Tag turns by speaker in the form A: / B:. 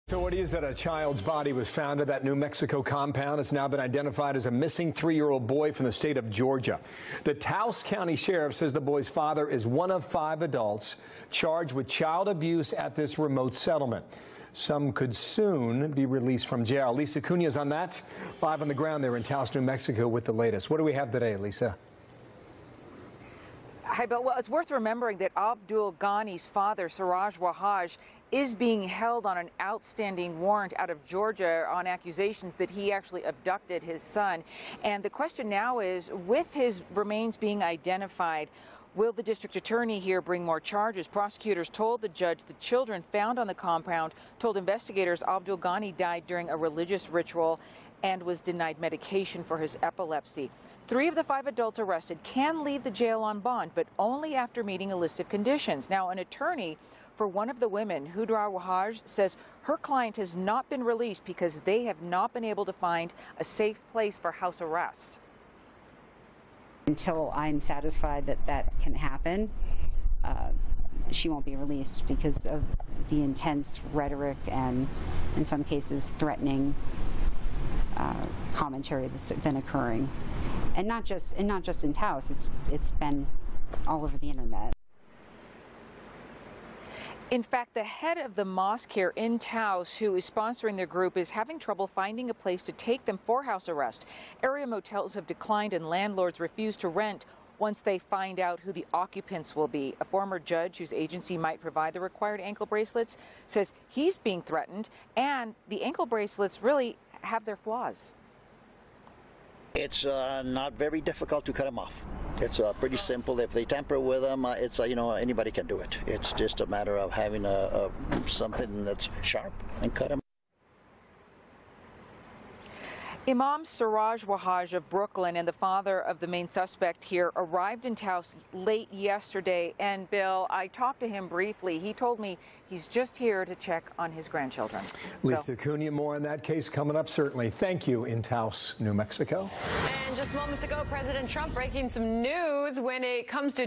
A: Authorities that a child's body was found at that New Mexico compound has now been identified as a missing 3-year-old boy from the state of Georgia. The Taos County Sheriff says the boy's father is one of 5 adults charged with child abuse at this remote settlement. Some could soon be released from jail. Lisa Cunha is on that, live on the ground there in Taos, New Mexico with the latest. What do we have today, Lisa?
B: Hi, Bill. Well, it's worth remembering that Abdul Ghani's father, Siraj Wahaj, is being held on an outstanding warrant out of Georgia on accusations that he actually abducted his son. And the question now is, with his remains being identified, will the district attorney here bring more charges? Prosecutors told the judge the children found on the compound told investigators Abdul Ghani died during a religious ritual and was denied medication for his epilepsy. 3 of the 5 adults arrested can leave the jail on bond, but only after meeting a list of conditions. Now, an attorney for one of the women, Hudra Wahaj, says her client has not been released because they have not been able to find a safe place for house arrest.
C: Until I'm satisfied that that can happen, she won't be released because of the intense rhetoric and, in some cases, threatening commentary that's been occurring, and not just in Taos. It's been all over the internet.
B: In fact, the head of the mosque here in Taos, who is sponsoring their group, is having trouble finding a place to take them for house arrest. Area motels have declined and landlords refuse to rent once they find out who the occupants will be. A former judge whose agency might provide the required ankle bracelets says he's being threatened, and the ankle bracelets really have their flaws.
D: It's not very difficult to cut them off. It's pretty simple. If they tamper with them, it's anybody can do it. It's just a matter of having something that's sharp and cut them.
B: Imam Siraj Wahaj of Brooklyn and the father of the main suspect here arrived in Taos late yesterday. And Bill, I talked to him briefly. He told me he's just here to check on his grandchildren.
A: Lisa Cunha, more on that case coming up, certainly. Thank you in Taos, New Mexico.
E: And just moments ago, President Trump breaking some news when it comes to